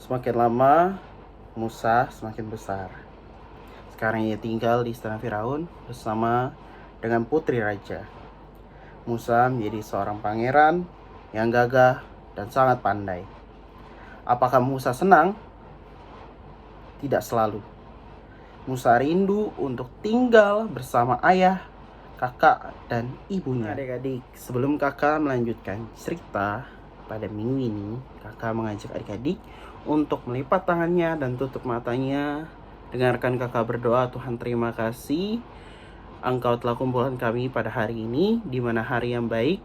Semakin lama, Musa semakin besar. Sekarang ia tinggal di istana Firaun bersama dengan putri raja. Musa menjadi seorang pangeran yang gagah dan sangat pandai. Apakah Musa senang? Tidak selalu. Musa rindu untuk tinggal bersama ayah, kakak, dan ibunya. Adik-adik, sebelum kakak melanjutkan cerita pada minggu ini, kakak mengajak adik-adik untuk melipat tangannya dan tutup matanya. Dengarkan kakak berdoa. Tuhan, terima kasih Engkau telah kumpulkan kami pada hari ini, di mana hari yang baik.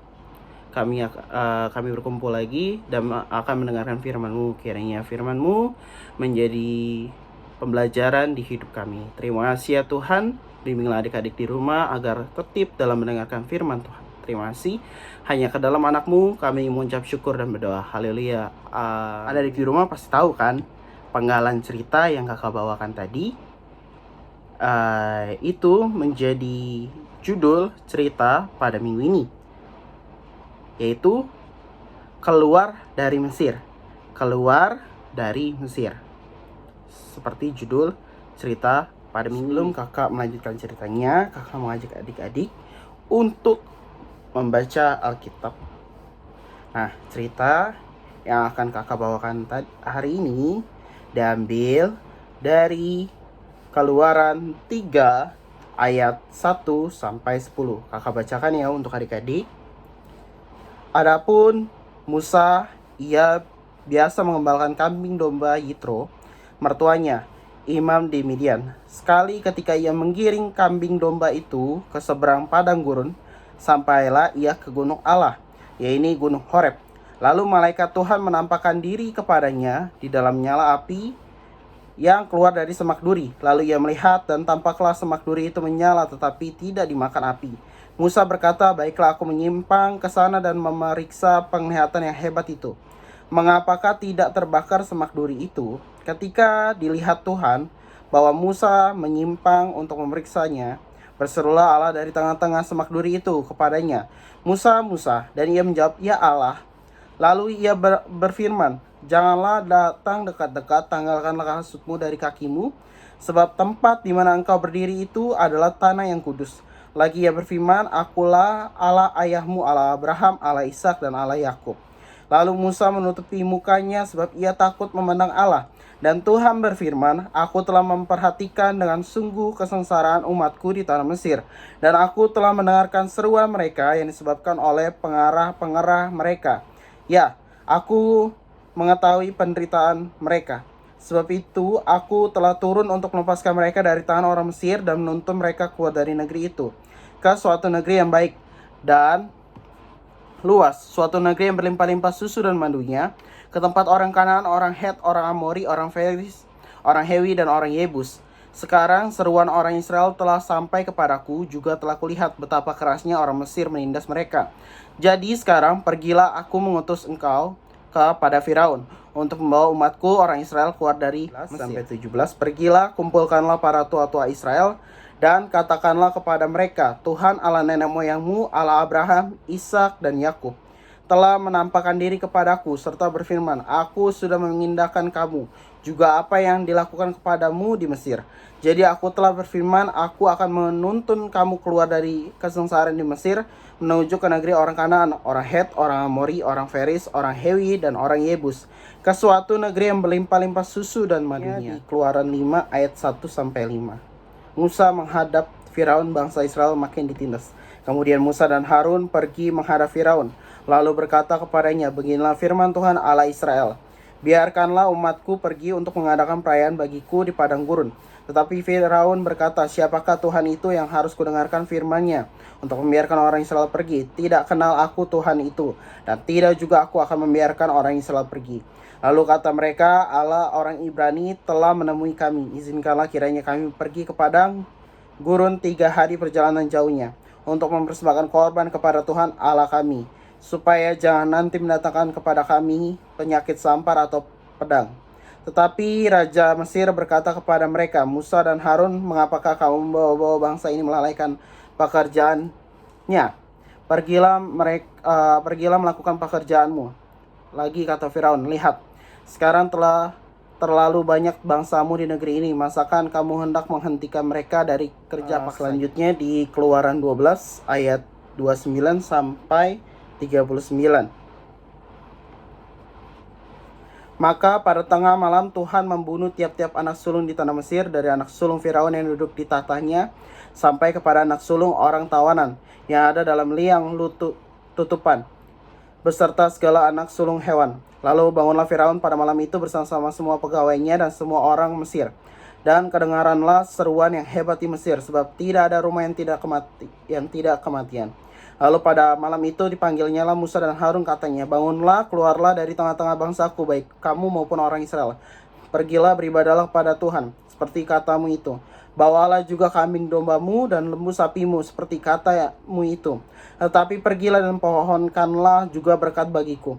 Kami berkumpul lagi dan akan mendengarkan firman-Mu. Kiranya firman-Mu menjadi pembelajaran di hidup kami. Terima kasih ya Tuhan. Bimbinglah adik-adik di rumah agar tertib dalam mendengarkan firman Tuhan. Terima kasih. Hanya ke dalam anak-Mu kami mengucap syukur dan berdoa. Haleluya. Ada di rumah pasti tahu kan penggalan cerita yang kakak bawakan tadi. Itu menjadi judul cerita pada minggu ini, yaitu Keluar dari Mesir. Keluar dari Mesir. Seperti judul cerita pada minggu. Sebelum kakak melanjutkan ceritanya, kakak mengajak adik-adik untuk membaca Alkitab. Nah, cerita yang akan kakak bawakan hari ini diambil dari Keluaran 3 ayat 1 sampai 10. Kakak bacakan ya untuk adik-adik. Adapun Musa, ia biasa mengembalakan kambing domba Yitro, mertuanya, imam di Midian. Sekali ketika ia menggiring kambing domba itu ke seberang padang gurun, sampailah ia ke gunung Allah, yaitu gunung Horeb. Lalu malaikat Tuhan menampakkan diri kepadanya di dalam nyala api yang keluar dari semak duri. Lalu ia melihat dan tampaklah semak duri itu menyala tetapi tidak dimakan api. Musa berkata, baiklah aku menyimpang ke sana dan memeriksa penglihatan yang hebat itu. Mengapakah tidak terbakar semak duri itu? Ketika dilihat Tuhan bahwa Musa menyimpang untuk memeriksanya, berserulah Allah dari tengah-tengah semak duri itu kepadanya, Musa, Musa. Dan ia menjawab, ya Allah. Lalu ia berfirman, janganlah datang dekat-dekat, tanggalkanlah kasutmu dari kakimu, sebab tempat di mana engkau berdiri itu adalah tanah yang kudus. Lagi ia berfirman, akulah Allah ayahmu, Allah Abraham, Allah Ishak, dan Allah Yakub. Lalu Musa menutupi mukanya sebab ia takut memandang Allah. Dan Tuhan berfirman, aku telah memperhatikan dengan sungguh kesengsaraan umatku di tanah Mesir. Dan aku telah mendengarkan seruan mereka yang disebabkan oleh pengarah-pengarah mereka. Ya, aku mengetahui penderitaan mereka. Sebab itu aku telah turun untuk melepaskan mereka dari tangan orang Mesir dan menuntun mereka keluar dari negeri itu ke suatu negeri yang baik dan luas, suatu negeri yang berlimpah-limpah susu dan madunya, ke tempat orang Kanaan, orang Het, orang Amori, orang Feris, orang Hewi, dan orang Yebus. Sekarang seruan orang Israel telah sampai kepadaku, juga telah kulihat betapa kerasnya orang Mesir menindas mereka. Jadi sekarang pergilah, aku mengutus engkau kepada Firaun untuk membawa umatku orang Israel keluar dari Mesir. Sampai 17. Pergilah, kumpulkanlah para tua-tua Israel dan katakanlah kepada mereka, Tuhan Allah nenek moyangmu, Allah Abraham, Ishak, dan Yakub, telah menampakkan diri kepadaku serta berfirman, aku sudah mengindahkan kamu juga apa yang dilakukan kepadamu di Mesir. Jadi aku telah berfirman, aku akan menuntun kamu keluar dari kesengsaraan di Mesir, menuju ke negeri orang Kanaan, orang Het, orang Amori, orang Feris, orang Hewi, dan orang Yebus, ke suatu negeri yang berlimpah-limpah susu dan madunya. Di Keluaran 5 ayat 1-5. Musa menghadap Firaun, bangsa Israel makin ditindas. Kemudian Musa dan Harun pergi menghadap Firaun, lalu berkata kepadanya, beginilah firman Tuhan Allah Israel, biarkanlah umatku pergi untuk mengadakan perayaan bagiku di padang gurun. Tetapi Firaun berkata, siapakah Tuhan itu yang harus kudengarkan firman-Nya untuk membiarkan orang Israel pergi? Tidak kenal aku Tuhan itu, dan tidak juga aku akan membiarkan orang Israel pergi. Lalu kata mereka, Allah orang Ibrani telah menemui kami, izinkanlah kiranya kami pergi ke padang gurun 3 hari perjalanan jauhnya, untuk mempersembahkan korban kepada Tuhan Allah kami, supaya jangan nanti mendatangkan kepada kami penyakit sampar atau pedang. Tetapi Raja Mesir berkata kepada mereka, Musa dan Harun, mengapakah kamu membawa-bawa bangsa ini melalaikan pekerjaannya? Pergilah melakukan pekerjaanmu. Lagi kata Firaun, lihat, sekarang telah terlalu banyak bangsamu di negeri ini. Masakan kamu hendak menghentikan mereka dari kerja paksa? Selanjutnya di Keluaran 12 ayat 29 sampai 39. Maka pada tengah malam Tuhan membunuh tiap-tiap anak sulung di tanah Mesir, dari anak sulung Firaun yang duduk di tahtanya sampai kepada anak sulung orang tawanan yang ada dalam liang tutupan, beserta segala anak sulung hewan. Lalu bangunlah Firaun pada malam itu bersama-sama semua pegawainya dan semua orang Mesir. Dan kedengaranlah seruan yang hebat di Mesir, sebab tidak ada rumah yang tidak kematian. Lalu pada malam itu dipanggilnyalah Musa dan Harun, katanya, bangunlah, keluarlah dari tengah-tengah bangsaku, baik kamu maupun orang Israel. Pergilah beribadahlah pada Tuhan, seperti katamu itu. Bawalah juga kambing dombamu dan lembu sapimu, seperti katamu itu. Tetapi pergilah dan pohonkanlah juga berkat bagiku.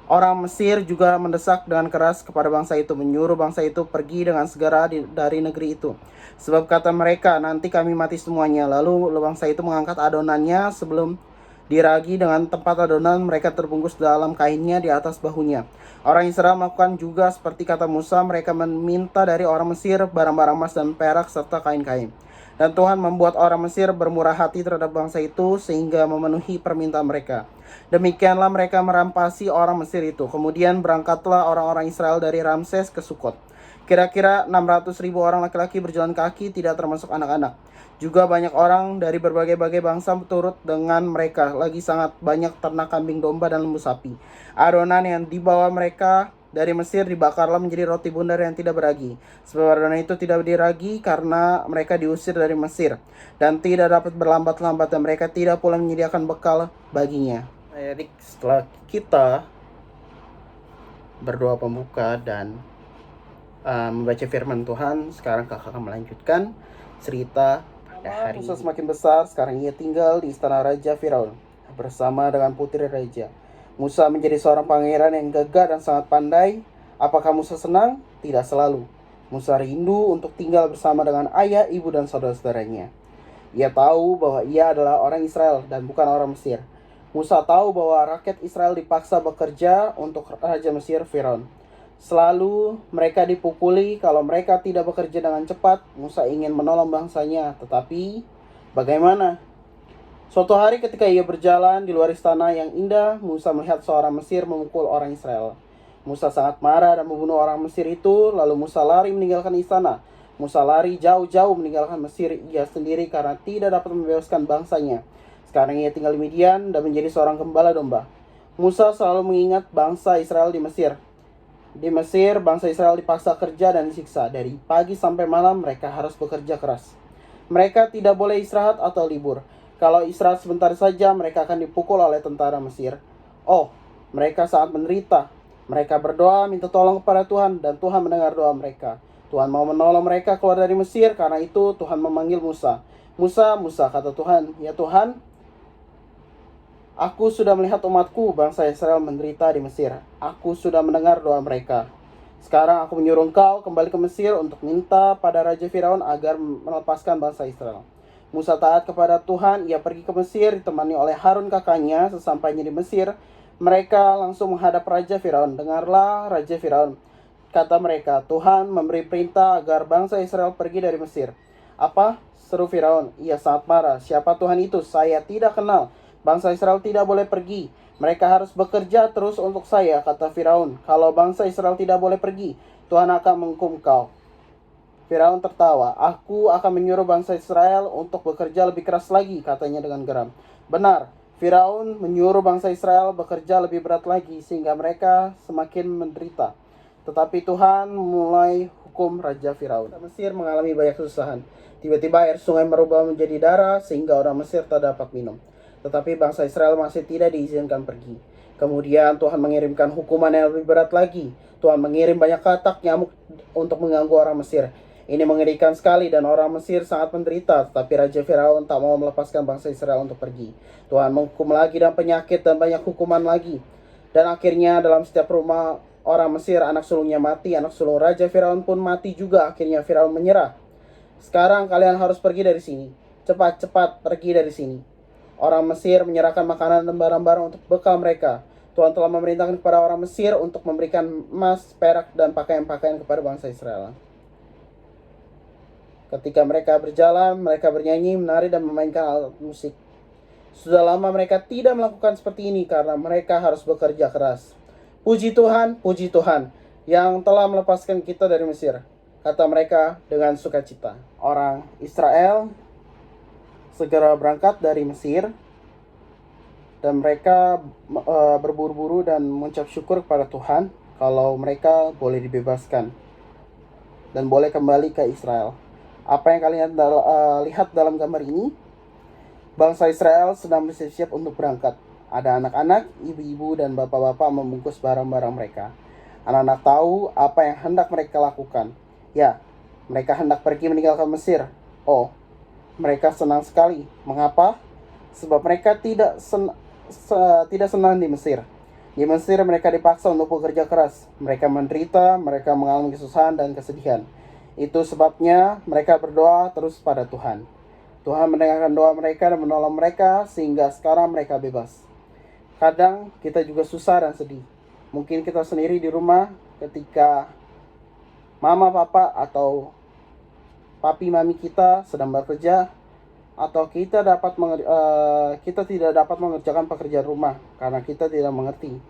Orang Mesir juga mendesak dengan keras kepada bangsa itu, menyuruh bangsa itu pergi dengan segera dari negeri itu. Sebab kata mereka, nanti kami mati semuanya. Lalu bangsa itu mengangkat adonannya sebelum diragi dengan tempat adonan, mereka terbungkus dalam kainnya di atas bahunya. Orang Israel melakukan juga seperti kata Musa, mereka meminta dari orang Mesir barang-barang emas dan perak serta kain-kain. Dan Tuhan membuat orang Mesir bermurah hati terhadap bangsa itu sehingga memenuhi permintaan mereka. Demikianlah mereka merampasi orang Mesir itu. Kemudian berangkatlah orang-orang Israel dari Ramses ke Sukot. Kira-kira 600.000 orang laki-laki berjalan kaki, tidak termasuk anak-anak. Juga banyak orang dari berbagai-bagai bangsa turut dengan mereka. Lagi sangat banyak ternak kambing domba dan lembu sapi. Adonan yang dibawa mereka dari Mesir dibakarlah menjadi roti bundar yang tidak beragi. Sebab adonan itu tidak diragi karena mereka diusir dari Mesir dan tidak dapat berlambat-lambat, dan mereka tidak pula menyediakan bekal baginya. Jadi setelah kita berdoa pembuka dan membaca firman Tuhan, sekarang kakak akan melanjutkan cerita pada hari Musa semakin besar. Sekarang ia tinggal di istana Raja Firaun bersama dengan putri raja. Musa menjadi seorang pangeran yang gagah dan sangat pandai. Apakah Musa senang? Tidak selalu. Musa rindu untuk tinggal bersama dengan ayah, ibu, dan saudara-saudaranya. Ia tahu bahwa ia adalah orang Israel dan bukan orang Mesir. Musa tahu bahwa rakyat Israel dipaksa bekerja untuk Raja Mesir Firaun. Selalu mereka dipukuli kalau mereka tidak bekerja dengan cepat. Musa ingin menolong bangsanya, tetapi bagaimana? Suatu hari ketika ia berjalan di luar istana yang indah, Musa melihat seorang Mesir memukul orang Israel. Musa sangat marah dan membunuh orang Mesir itu. Lalu Musa lari meninggalkan istana. Musa lari jauh-jauh meninggalkan Mesir ia sendiri karena tidak dapat membebaskan bangsanya. Sekarang ia tinggal di Midian dan menjadi seorang gembala domba. Musa selalu mengingat bangsa Israel di Mesir. Di Mesir, bangsa Israel dipaksa kerja dan disiksa. Dari pagi sampai malam mereka harus bekerja keras. Mereka tidak boleh istirahat atau libur. Kalau istirahat sebentar saja, mereka akan dipukul oleh tentara Mesir. Oh, mereka sangat menderita. Mereka berdoa minta tolong kepada Tuhan, dan Tuhan mendengar doa mereka. Tuhan mau menolong mereka keluar dari Mesir. Karena itu Tuhan memanggil Musa. Musa, Musa, kata Tuhan. Ya Tuhan, aku sudah melihat umatku, bangsa Israel, menderita di Mesir. Aku sudah mendengar doa mereka. Sekarang aku menyuruh engkau kembali ke Mesir untuk minta pada Raja Firaun agar melepaskan bangsa Israel. Musa taat kepada Tuhan. Ia pergi ke Mesir ditemani oleh Harun kakaknya. Sesampainya di Mesir, mereka langsung menghadap Raja Firaun. Dengarlah Raja Firaun, kata mereka, Tuhan memberi perintah agar bangsa Israel pergi dari Mesir. Apa? Seru Firaun. Ia sangat marah. Siapa Tuhan itu? Saya tidak kenal. Bangsa Israel tidak boleh pergi. Mereka harus bekerja terus untuk saya, kata Firaun. Kalau bangsa Israel tidak boleh pergi, Tuhan akan menghukum kau. Firaun tertawa. Aku akan menyuruh bangsa Israel untuk bekerja lebih keras lagi, katanya dengan geram. Benar, Firaun menyuruh bangsa Israel bekerja lebih berat lagi sehingga mereka semakin menderita. Tetapi Tuhan mulai hukum Raja Firaun. Mesir mengalami banyak kesusahan. Tiba-tiba air sungai berubah menjadi darah sehingga orang Mesir tak dapat minum. Tetapi bangsa Israel masih tidak diizinkan pergi. Kemudian Tuhan mengirimkan hukuman yang lebih berat lagi. Tuhan mengirim banyak katak nyamuk untuk mengganggu orang Mesir. Ini mengerikan sekali dan orang Mesir sangat menderita. Tetapi Raja Firaun tak mau melepaskan bangsa Israel untuk pergi. Tuhan menghukum lagi dan penyakit dan banyak hukuman lagi. Dan akhirnya dalam setiap rumah orang Mesir anak sulungnya mati. Anak sulung Raja Firaun pun mati juga. Akhirnya Firaun menyerah. Sekarang kalian harus pergi dari sini. Cepat-cepat pergi dari sini. Orang Mesir menyerahkan makanan dan barang-barang untuk bekal mereka. Tuhan telah memerintahkan kepada orang Mesir untuk memberikan emas, perak, dan pakaian-pakaian kepada bangsa Israel. Ketika mereka berjalan, mereka bernyanyi, menari, dan memainkan alat musik. Sudah lama mereka tidak melakukan seperti ini karena mereka harus bekerja keras. Puji Tuhan yang telah melepaskan kita dari Mesir, kata mereka dengan sukacita. Orang Israel segera berangkat dari Mesir dan mereka berburu-buru dan mengucap syukur kepada Tuhan kalau mereka boleh dibebaskan dan boleh kembali ke Israel. Apa yang kalian lihat dalam gambar ini? Bangsa Israel sedang bersiap-siap untuk berangkat. Ada anak-anak, ibu-ibu, dan bapak-bapak membungkus barang-barang mereka. Anak-anak tahu apa yang hendak mereka lakukan. Ya, mereka hendak pergi meninggalkan Mesir. Oh, mereka senang sekali. Mengapa? Sebab mereka tidak senang di Mesir. Di Mesir mereka dipaksa untuk bekerja keras. Mereka menderita, mereka mengalami kesusahan dan kesedihan. Itu sebabnya mereka berdoa terus pada Tuhan. Tuhan mendengarkan doa mereka dan menolong mereka sehingga sekarang mereka bebas. Kadang kita juga susah dan sedih. Mungkin kita sendiri di rumah ketika mama, papa, atau papi, mami kita sedang bekerja, atau kita tidak dapat mengerjakan pekerjaan rumah karena kita tidak mengerti.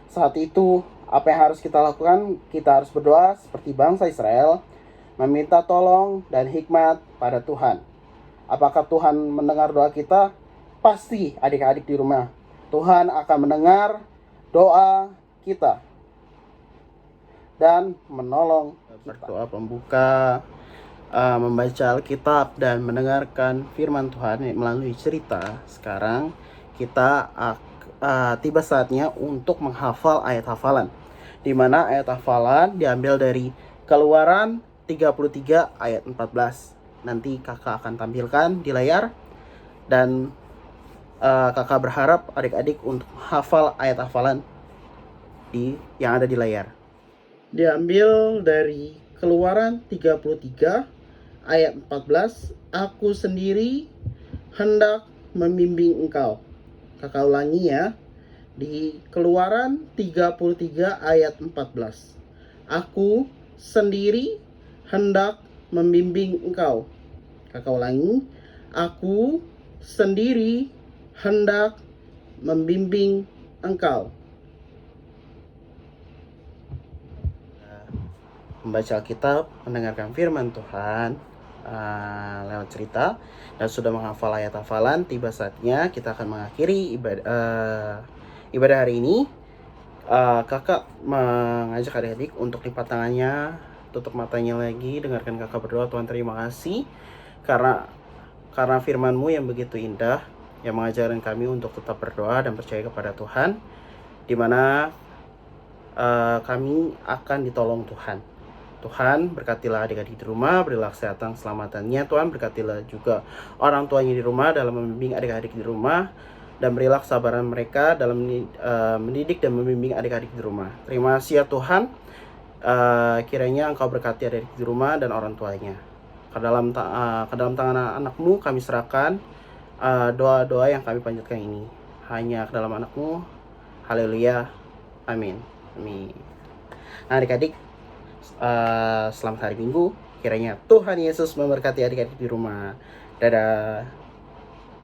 Saat itu, apa yang harus kita lakukan? Kita harus berdoa seperti bangsa Israel, meminta tolong dan hikmat pada Tuhan. Apakah Tuhan mendengar doa kita? Pasti adik-adik di rumah, Tuhan akan mendengar doa kita dan menolong kita. Berdoa pembuka, membaca Alkitab dan mendengarkan firman Tuhan melalui cerita. Sekarang kita tiba saatnya untuk menghafal ayat hafalan, di mana ayat hafalan diambil dari Keluaran 33 ayat 14. Nanti kakak akan tampilkan di layar, dan kakak berharap adik-adik untuk hafal ayat hafalan yang ada di layar. Diambil dari Keluaran 33 ayat 14. Aku sendiri hendak membimbing engkau. Kakak ulangi ya. Di Keluaran 33 ayat 14. Aku sendiri hendak membimbing engkau. Kakak ulangi. Aku sendiri hendak membimbing engkau. Membaca Alkitab, mendengarkan firman Tuhan lewat cerita, dan sudah menghafal ayat hafalan, tiba saatnya kita akan mengakhiri ibadah hari ini. Kakak mengajak adik-adik untuk lipat tangannya, tutup matanya lagi, dengarkan kakak berdoa. Tuhan, terima kasih karena firman-Mu yang begitu indah, yang mengajarkan kami untuk tetap berdoa dan percaya kepada Tuhan, di mana kami akan ditolong Tuhan. Tuhan, berkatilah adik-adik di rumah, berilah kesehatan selamatannya. Tuhan, berkatilah juga orang tuanya di rumah dalam membimbing adik-adik di rumah, dan berilah kesabaran mereka dalam mendidik dan membimbing adik-adik di rumah. Terima kasih ya Tuhan. Kiranya Engkau berkati adik-adik di rumah dan orang tuanya. Ke dalam tangan anak-Mu kami serahkan doa-doa yang kami panjatkan ini. Hanya ke dalam anak-Mu. Haleluya. Amin. Amin. Nah adik-adik, selamat hari Minggu. Kiranya Tuhan Yesus memberkati adik-adik di rumah. Dadah.